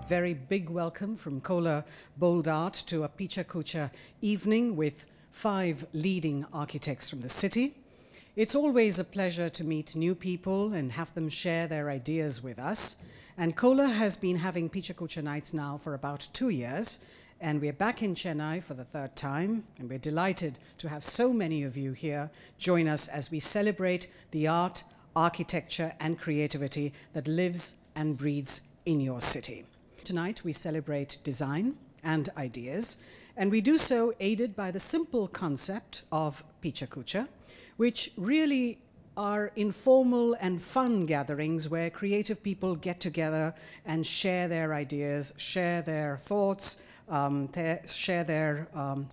Very big welcome from Kohler Bold Art to a Pecha Kucha evening with 5 leading architects from the city. It's always a pleasure to meet new people and have them share their ideas with us. And Kohler has been having Pecha Kucha nights now for about 2 years. And we're back in Chennai for the 3rd time. And we're delighted to have so many of you here join us as we celebrate the art, architecture, and creativity that lives and breathes in your city. Tonight we celebrate design and ideas, and we do so aided by the simple concept of Pecha Kucha, which really are informal and fun gatherings where creative people get together and share their ideas, share their thoughts, share their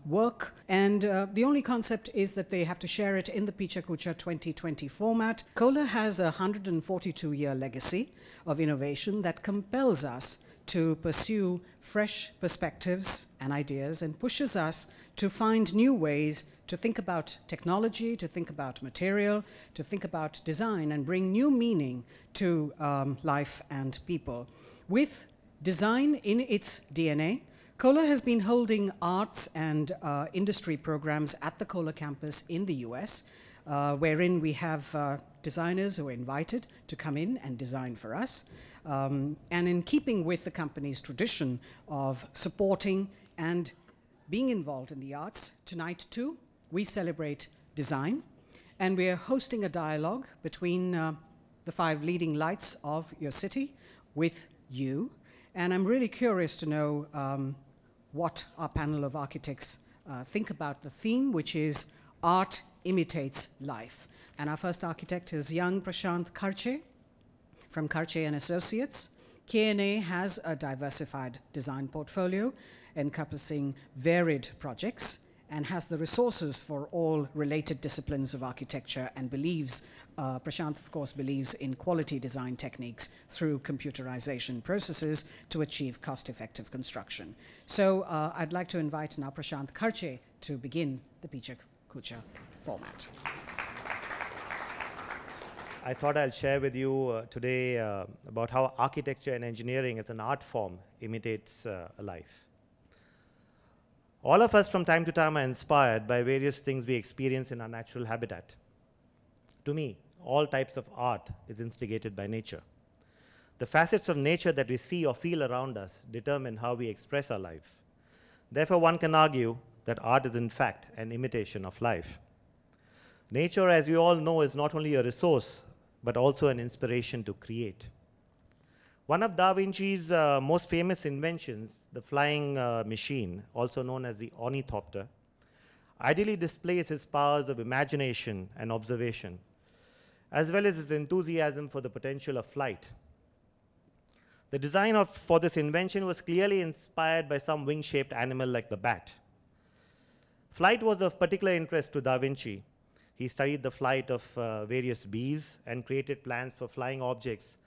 work. And the only concept is that they have to share it in the Pecha Kucha 2020 format. Kohler has a 142-year legacy of innovation that compels us to pursue fresh perspectives and ideas and pushes us to find new ways to think about technology, to think about material, to think about design and bring new meaning to life and people. With design in its DNA, Kohler has been holding arts and industry programs at the Kohler campus in the US, wherein we have designers who are invited to come in and design for us. And in keeping with the company's tradition of supporting and being involved in the arts, tonight too, we celebrate design. And we're hosting a dialogue between the 5 leading lights of your city with you. And I'm really curious to know what our panel of architects think about the theme, which is Art Imitates Life. And our first architect is young Prashant Kharche from Kharche and Associates. K&A has a diversified design portfolio encompassing varied projects and has the resources for all related disciplines of architecture and believes, Prashant of course believes in quality design techniques through computerization processes to achieve cost-effective construction. So I'd like to invite now Prashant Kharche to begin the Pecha Kucha format. I thought I'll share with you today about how architecture and engineering as an art form imitates life. All of us from time to time are inspired by various things we experience in our natural habitat. To me, all types of art is instigated by nature. The facets of nature that we see or feel around us determine how we express our life. Therefore, one can argue that art is in fact an imitation of life. Nature, as we all know, is not only a resource, but also an inspiration to create. One of Da Vinci's most famous inventions, the flying machine, also known as the ornithopter, ideally displays his powers of imagination and observation, as well as his enthusiasm for the potential of flight. The design for this invention was clearly inspired by some wing-shaped animal like the bat. Flight was of particular interest to Da Vinci. He studied the flight of various bees and created plans for flying objects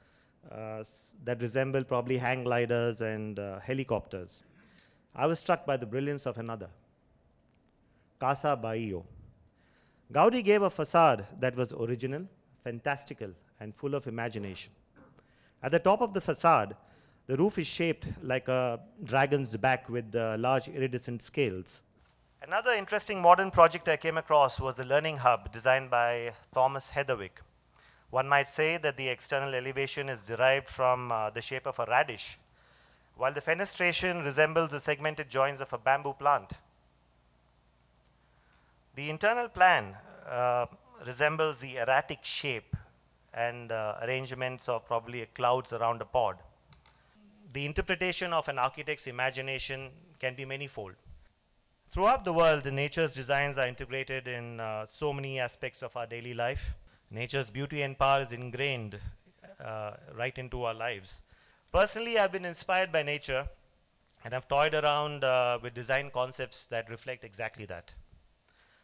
that resemble probably hang gliders and helicopters. I was struck by the brilliance of another, Casa Baio. Gaudi gave a facade that was original, fantastical, and full of imagination. At the top of the facade, the roof is shaped like a dragon's back with large iridescent scales. Another interesting modern project I came across was the Learning Hub designed by Thomas Heatherwick. One might say that the external elevation is derived from the shape of a radish, while the fenestration resembles the segmented joints of a bamboo plant. The internal plan resembles the erratic shape and arrangements of probably clouds around a pod. The interpretation of an architect's imagination can be manifold. Throughout the world, nature's designs are integrated in so many aspects of our daily life. Nature's beauty and power is ingrained right into our lives. Personally, I've been inspired by nature And I've toyed around with design concepts that reflect exactly that.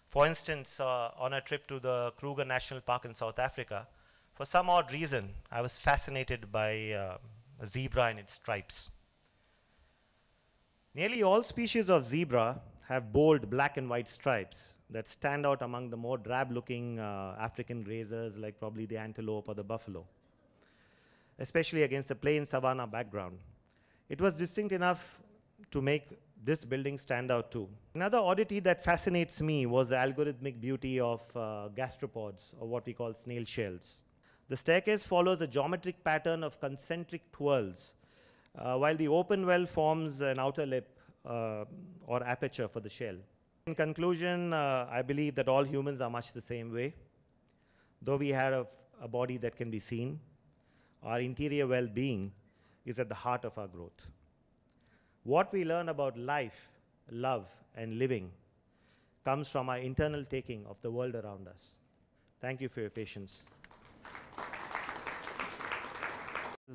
For instance, on a trip to the Kruger National Park in South Africa, for some odd reason, I was fascinated by a zebra and its stripes. Nearly all species of zebra have bold black and white stripes that stand out among the more drab-looking African grazers like probably the antelope or the buffalo, especially against a plain savanna background. It was distinct enough to make this building stand out too. Another oddity that fascinates me was the algorithmic beauty of gastropods, or what we call snail shells. The staircase follows a geometric pattern of concentric twirls, while the open well forms an outer lip or aperture for the shell. In conclusion, I believe that all humans are much the same way. Though we have a body that can be seen, our interior well-being is at the heart of our growth. What we learn about life, love, and living comes from our internal taking of the world around us. Thank you for your patience.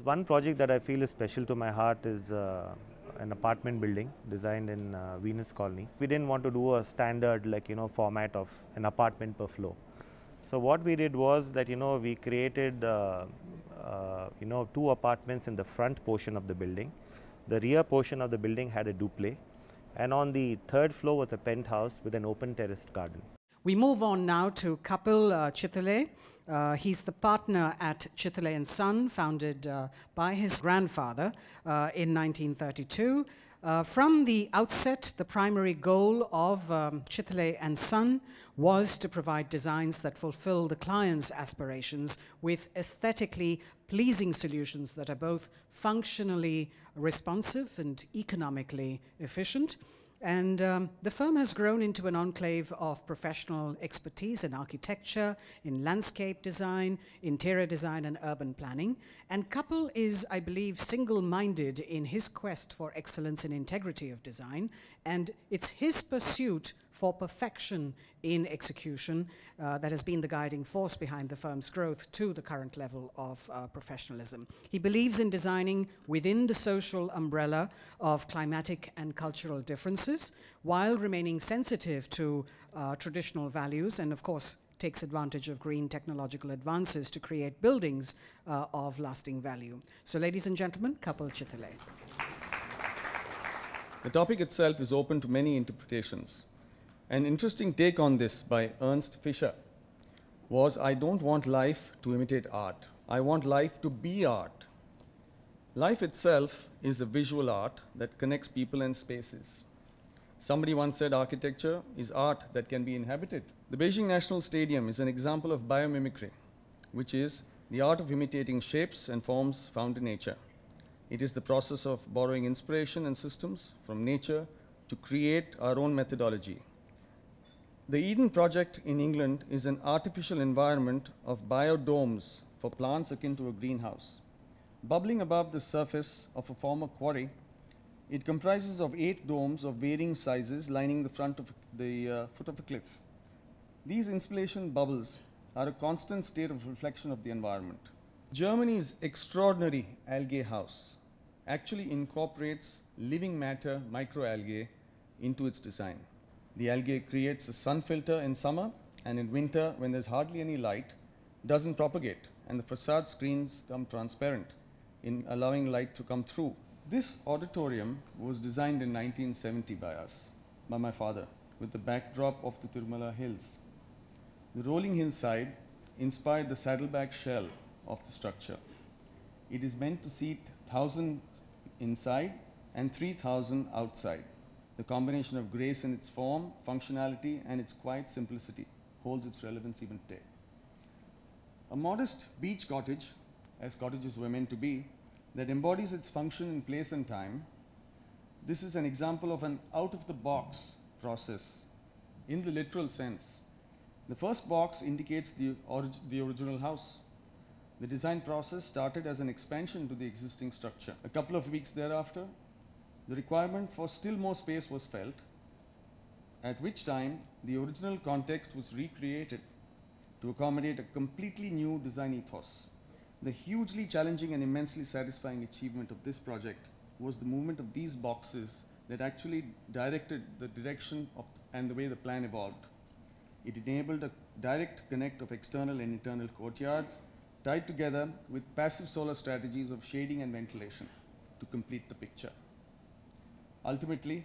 One project that I feel is special to my heart is an apartment building designed in Venus Colony. We didn't want to do a standard format of an apartment per floor. So what we did was that we created 2 apartments in the front portion of the building. The rear portion of the building had a duplex, and on the 3rd floor was a penthouse with an open terraced garden. We move on now to Kapil Chitale. He's the partner at Chitale & Son, founded by his grandfather in 1932. From the outset, the primary goal of Chitale & Son was to provide designs that fulfill the client's aspirations with aesthetically pleasing solutions that are both functionally responsive and economically efficient. And the firm has grown into an enclave of professional expertise in architecture, in landscape design, interior design, and urban planning. And Kapil is, I believe, single-minded in his quest for excellence and integrity of design. And it's his pursuit for perfection in execution that has been the guiding force behind the firm's growth to the current level of professionalism. He believes in designing within the social umbrella of climatic and cultural differences while remaining sensitive to traditional values, and of course takes advantage of green technological advances to create buildings of lasting value. So ladies and gentlemen, Kapil Chitale. The topic itself is open to many interpretations. An interesting take on this by Ernst Fischer was, I don't want life to imitate art. I want life to be art. Life itself is a visual art that connects people and spaces. Somebody once said architecture is art that can be inhabited. The Beijing National Stadium is an example of biomimicry, which is the art of imitating shapes and forms found in nature. It is the process of borrowing inspiration and systems from nature to create our own methodology. The Eden Project in England is an artificial environment of biodomes for plants akin to a greenhouse. Bubbling above the surface of a former quarry, it comprises of 8 domes of varying sizes lining the front of the foot of a cliff. These insulation bubbles are a constant state of reflection of the environment. Germany's extraordinary algae house actually incorporates living matter microalgae into its design. The algae creates a sun filter in summer, and in winter, when there's hardly any light, doesn't propagate, and the facade screens come transparent in allowing light to come through. This auditorium was designed in 1970 by my father, with the backdrop of the Tirumala Hills. The rolling hillside inspired the saddleback shell of the structure. It is meant to seat 1,000 inside and 3,000 outside. The combination of grace in its form, functionality, and its quiet simplicity holds its relevance even today. A modest beach cottage, as cottages were meant to be, that embodies its function in place and time. This is an example of an out-of-the-box process in the literal sense. The first box indicates the original house. The design process started as an expansion to the existing structure. A couple of weeks thereafter, the requirement for still more space was felt, at which time the original context was recreated to accommodate a completely new design ethos. The hugely challenging and immensely satisfying achievement of this project was the movement of these boxes that actually directed the direction of and the way the plan evolved. It enabled a direct connect of external and internal courtyards, tied together with passive solar strategies of shading and ventilation to complete the picture. Ultimately,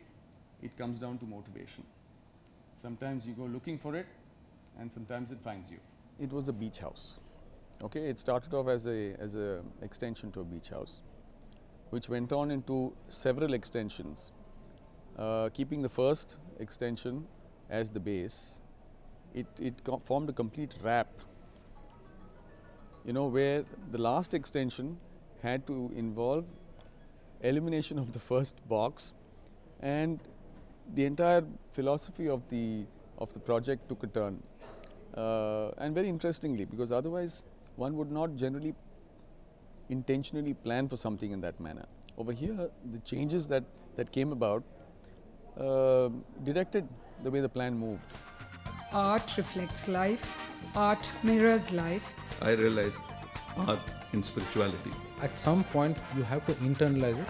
it comes down to motivation. Sometimes you go looking for it, and sometimes it finds you. It was a beach house. Okay, it started off as a extension to a beach house, which went on into several extensions, keeping the first extension as the base. It formed a complete wrap, where the last extension had to involve elimination of the first box, and the entire philosophy of the project took a turn. And very interestingly, because otherwise one would not generally intentionally plan for something in that manner. Over here, the changes that came about directed the way the plan moved. Art reflects life, art mirrors life. I realized art in spirituality. At some point, you have to internalize it